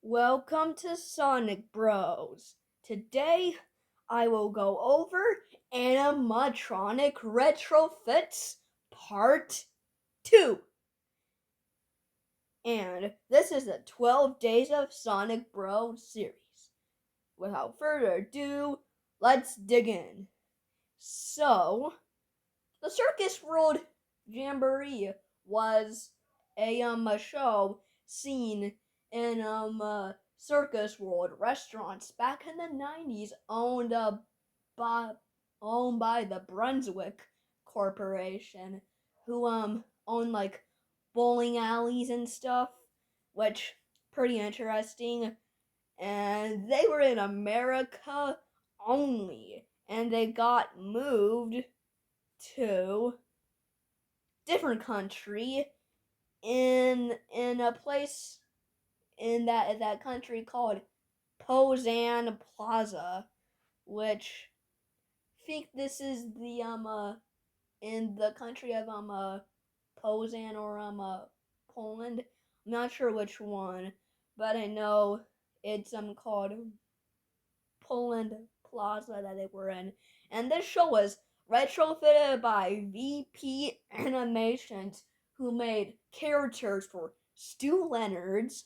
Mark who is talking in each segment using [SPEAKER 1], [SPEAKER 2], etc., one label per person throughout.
[SPEAKER 1] Welcome to Sonic Bros. Today I will go over Animatronic Retrofits Part 2. And this is the 12 Days of Sonic Bros series. Without further ado, let's dig in. So, the Circus World Jamberee was a show seen in Circus World restaurants back in the 90s, by owned by the Brunswick Corporation, who owned like bowling alleys and stuff, which pretty interesting. And they were in America only, and they got moved to different country in a place in that country called Pozan Plaza, which I think this is the in the country of Pozan or Poland. I'm not sure which one, but I know it's called Poland Plaza that they were in. And this show was retrofitted by VP Animations, who made characters for Stu Leonard's,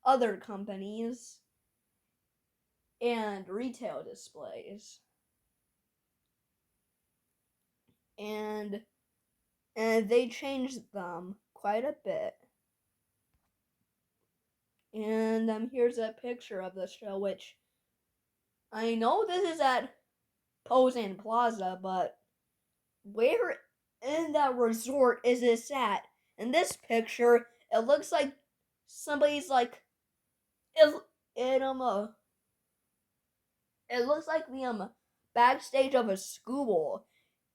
[SPEAKER 1] other companies, and retail displays. And and they changed them quite a bit. And here's a picture of the show, which I know this is at Pozan Plaza, but where in that resort is this at? In this picture, it looks like somebody's like it it it looks like the backstage of a school.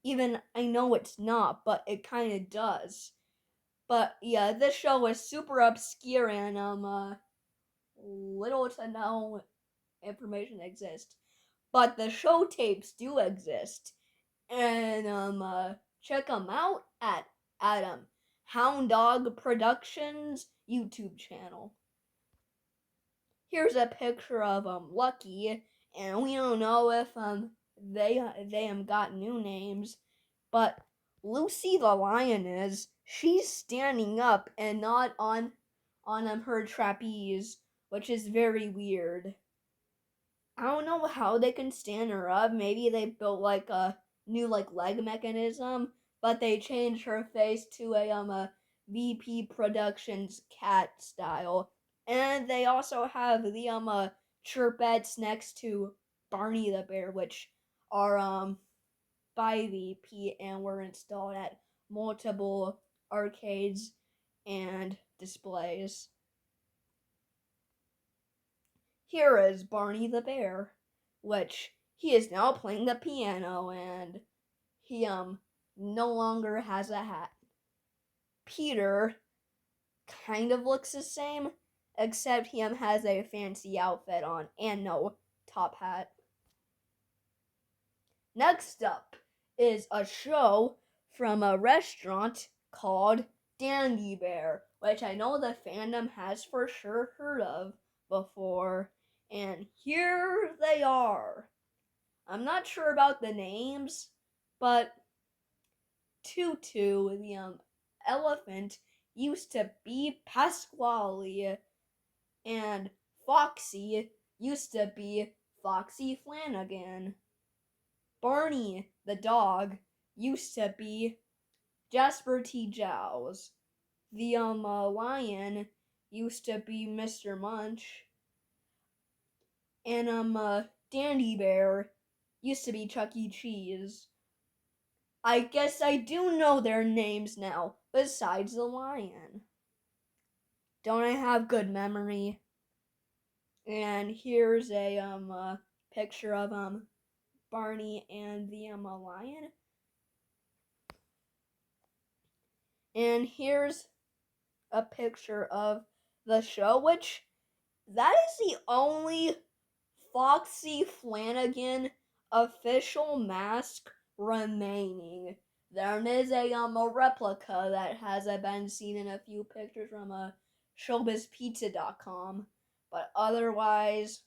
[SPEAKER 1] Even I know it's not, but it kind of does. But yeah, this show is super obscure and little to no information exists. But the show tapes do exist, and check them out at Hound Dog Productions YouTube channel. Here's a picture of Lucky, and we don't know if they got new names, but Lucy the lioness, she's standing up and not on her trapeze, which is very weird. I don't know how they can stand her up. Maybe they built like a new like leg mechanism, but they changed her face to a VP Productions cat style. And they also have the chirpettes next to Barney the bear, which are by VP and were installed at multiple arcades and displays. Here is Barney the bear, which he is now playing the piano and he no longer has a hat. Peter kind of looks the same, except he has a fancy outfit on and no top hat. Next up is a show from a restaurant called Dandy Bear, which I know the fandom has for sure heard of before. And here they are. I'm not sure about the names, but Tutu, the elephant, used to be Pasquale, and Foxy used to be Foxy Flanagan. Barney, the dog, used to be Jasper T. Jowls. The lion used to be Mr. Munch. And Dandy Bear used to be Chuck E. Cheese. I guess I do know their names now, besides the lion. Don't I have good memory? And here's a picture of Barney and the lion. And here's a picture of the show, which that is the only Foxy Flanagan official mask remaining. there is a replica that has been seen in a few pictures from showbizpizza.com, but otherwise,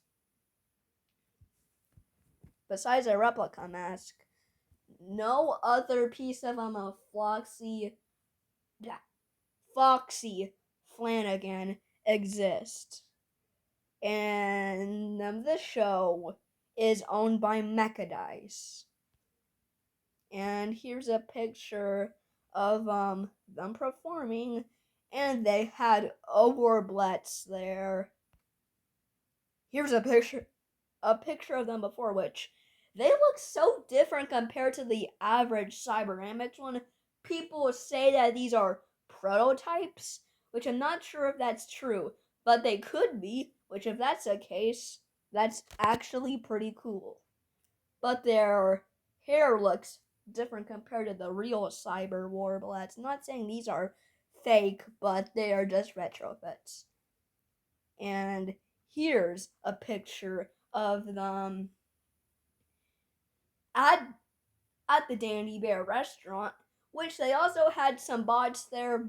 [SPEAKER 1] besides a replica mask, no other piece of Foxy Flanagan exists. And this show is owned by Mechadice. And here's a picture of them performing, and they had a Warblets there. Here's a picture of them before, which they look so different compared to the average Cyberamics one. People say that these are prototypes, which I'm not sure if that's true, but they could be, which if that's the case, that's actually pretty cool. But their hair looks different compared to the real Cyber Warblets. I'm not saying these are fake, but they are just retrofits. And here's a picture of them at the Dandy Bear restaurant, which they also had some bots there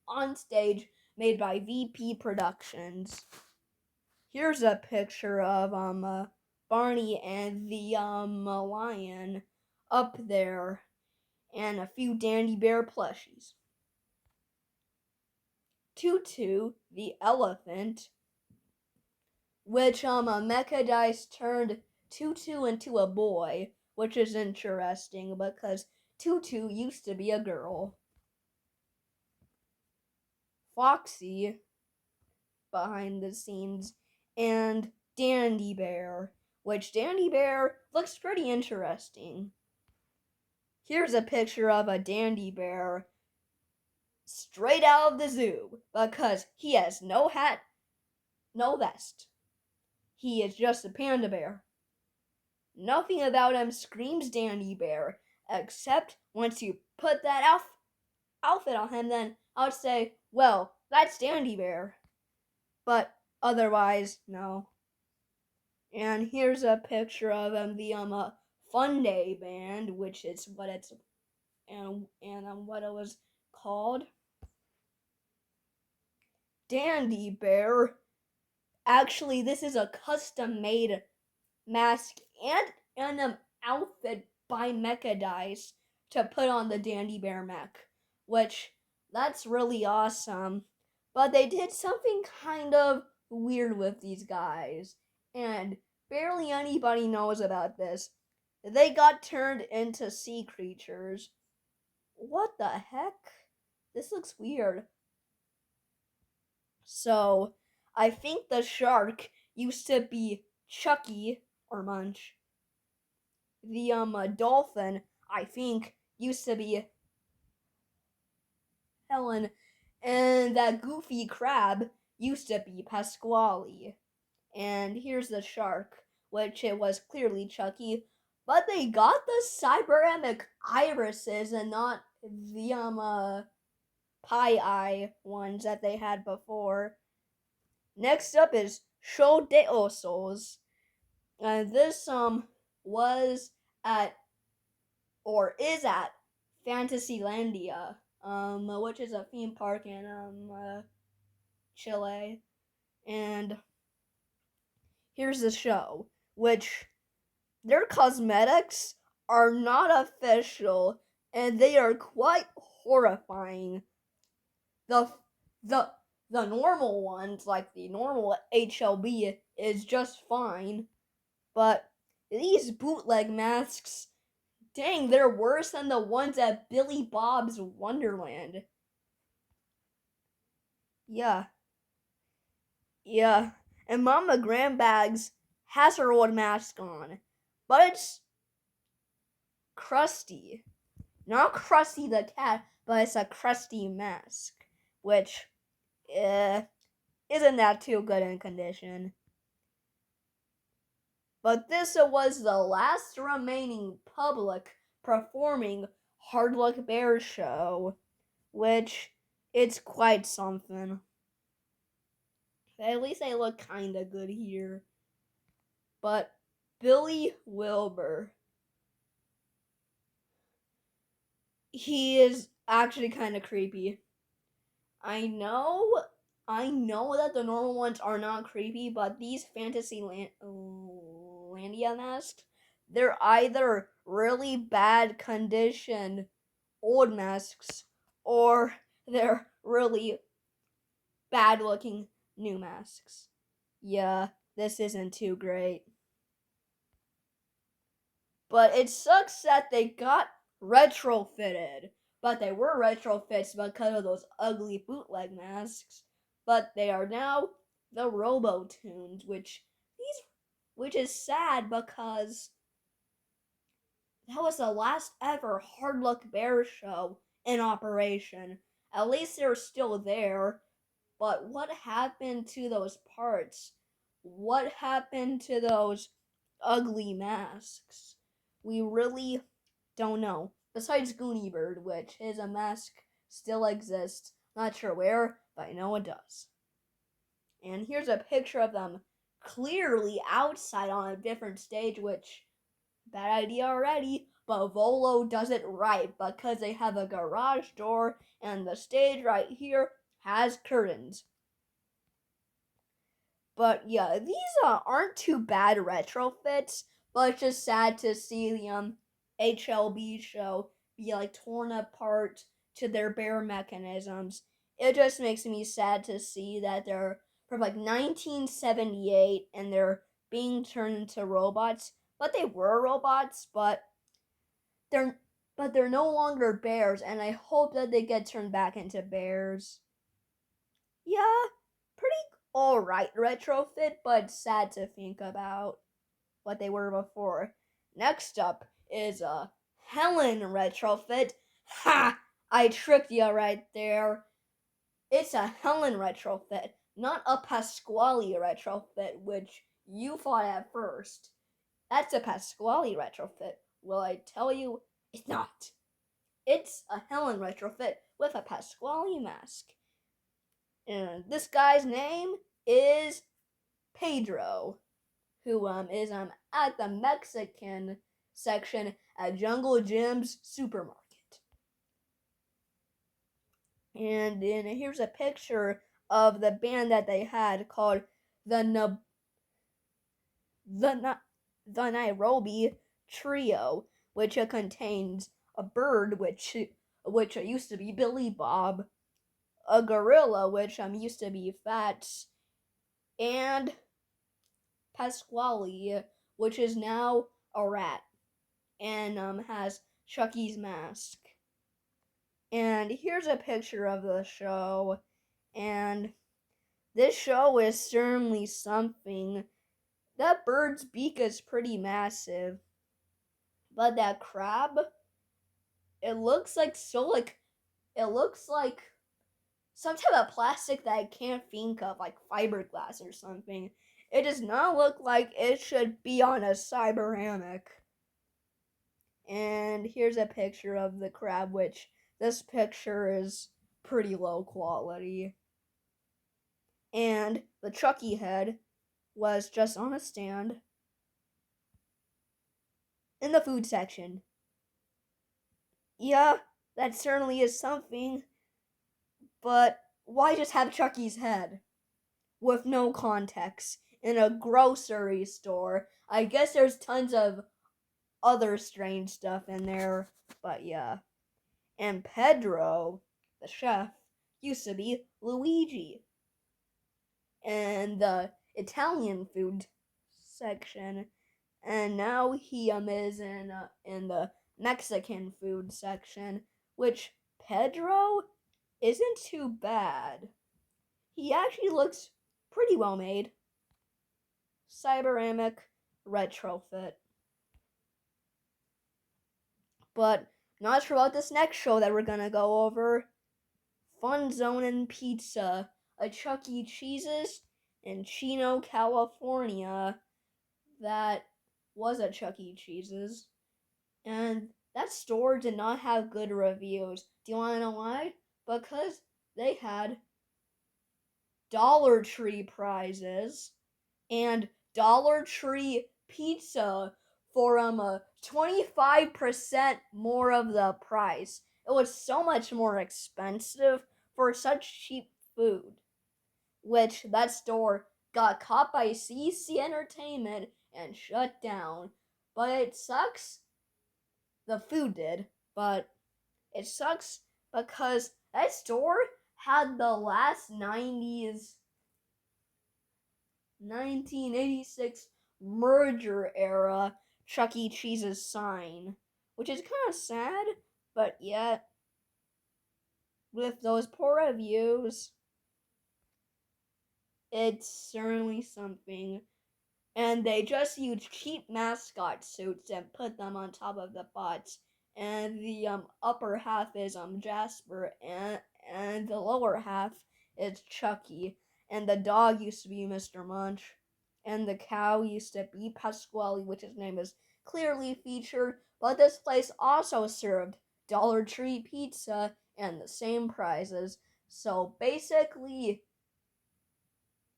[SPEAKER 1] on stage made by VP Productions. Here's a picture of Barney and the lion up there, and a few Dandy Bear plushies. Tutu, the elephant, which Mechadice turned Tutu into a boy, which is interesting because Tutu used to be a girl. Foxy behind the scenes, and Dandy Bear, which Dandy Bear looks pretty interesting. Here's a picture of a Dandy Bear straight out of the zoo because he has no hat, no vest. He is just a panda bear. Nothing about him screams Dandy Bear, except once you put that outfit on him, then I would say, well, that's Dandy Bear. But otherwise, no. And here's a picture of the Fun Day band, which is what it's and what it was called. Dandy Bear. Actually, this is a custom-made mask and an outfit by Mechadice to put on the Dandy Bear mech, which that's really awesome. But they did something kind of weird with these guys, and barely anybody knows about this. They got turned into sea creatures. What the heck? This looks weird. So, I think the shark used to be Chucky or Munch. The dolphin, I think, used to be Helen, and that goofy crab used to be Pasquale. And here's the shark, which it was clearly Chucky, but they got the cyberamic irises and not the pie eye ones that they had before. Next up is Show de Osos. And this was at or is at Fantasylandia, which is a theme park in Chile. And here's the show, which their cosmetics are not official and they are quite horrifying. The the the normal ones, like the normal HLB, is just fine, but these bootleg masks, dang, they're worse than the ones at Billy Bob's Wonderland. Yeah. Yeah. And Mama Grandbags has her old mask on, but it's Krusty. Not Krusty the cat, but it's a Krusty mask, which isn't that too good in condition. But this was the last remaining public performing Hard Luck Bear show, which it's quite something. At least they look kinda good here. But Billy Wilbur. he is actually kind of creepy. I know, I know that the normal ones are not creepy, but these Landia masks, they're either really bad condition old masks or they're really bad looking new masks. Yeah, this isn't too great. But it sucks that they got retrofitted. But they were retrofits because of those ugly bootleg masks. But they are now the Robo-Tunes, which is sad because that was the last ever Hard Luck Bear show in operation. At least they're still there. But what happened to those parts? What happened to those ugly masks? We really don't know. Besides Goonie Bird, which his mask still exists. Not sure where, but I know it does. And here's a picture of them clearly outside on a different stage, which bad idea already. But Volo does it right because they have a garage door and the stage right here has curtains. But yeah, these aren't too bad retrofits, but it's just sad to see the HLB show be like torn apart to their bare mechanisms. It just makes me sad to see that they're from like 1978 and they're being turned into robots. But they were robots, they're they're no longer bears, and I hope that they get turned back into bears. Yeah, pretty alright retrofit, but sad to think about what they were before. Next up is a Helen retrofit. Ha! I tricked you right there. It's a Helen retrofit, not a Pasquale retrofit, which you thought at first. That's a Pasquale retrofit. Well, I tell you, it's not. It's a Helen retrofit with a Pasquale mask. And this guy's name is Pedro, who is at the Mexican section at Jungle Jim's supermarket. And then here's a picture of the band that they had called the the the Nairobi Trio, which contains a bird, which used to be Billy Bob, a gorilla, which used to be Fats, and Pasquale, which is now a rat and has Chucky's mask. And here's a picture of the show, and this show is certainly something. That bird's beak is pretty massive, but that crab, it looks like it looks like some type of plastic that I can't think of, like fiberglass or something. It does not look like it should be on a cyberamic. And here's a picture of the crab, which this picture is pretty low quality. And the Chucky head was just on a stand in the food section. Yeah, that certainly is something, but why just have Chucky's head with no context in a grocery store? I guess there's tons of other strange stuff in there, but yeah. And Pedro, the chef, used to be Luigi in the Italian food section, and now he is in the Mexican food section, which Pedro isn't too bad. He actually looks pretty well made. Cyberamic retrofit. But not sure about this next show that we're gonna go over. Fun Zone and Pizza, a Chuck E. Cheese's in Chino, California. That was a Chuck E. Cheese's. And that store did not have good reviews. Do you want to know why? Because they had Dollar Tree prizes and Dollar Tree pizza for 25% more of the price. it was so much more expensive for such cheap food, which that store got caught by CC Entertainment and shut down. But it sucks. The food did, but it sucks because that store had the last 90s 1986 merger era Chuck E. Cheese's sign, which is kind of sad, but yet, with those poor reviews, it's certainly something. And they just use cheap mascot suits and put them on top of the bots. And the upper half is Jasper, and the lower half is Chucky. And the dog used to be Mr. Munch, and the cow used to be Pasquale, which his name is clearly featured. But this place also served Dollar Tree pizza and the same prizes. So basically,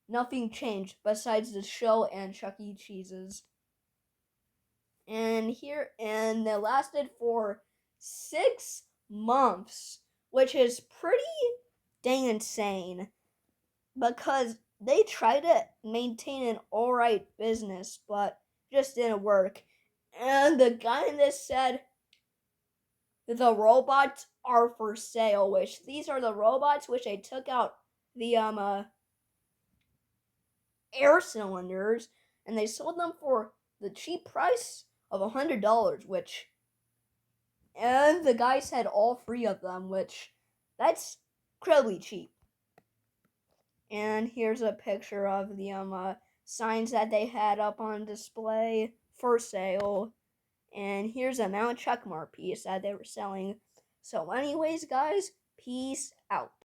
[SPEAKER 1] nothing changed besides the show and Chuck E. Cheese's. And it lasted for 6 months, which is pretty dang insane because they tried to maintain an alright business, but just didn't work. And the guy in this said the robots are for sale, which these are the robots which they took out the air cylinders, and they sold them for the cheap price of $100, which, and the guy said all three of them, which that's incredibly cheap. And here's a picture of the signs that they had up on display for sale. And here's a Mount Chuckmore piece that they were selling. So anyways, guys, peace out.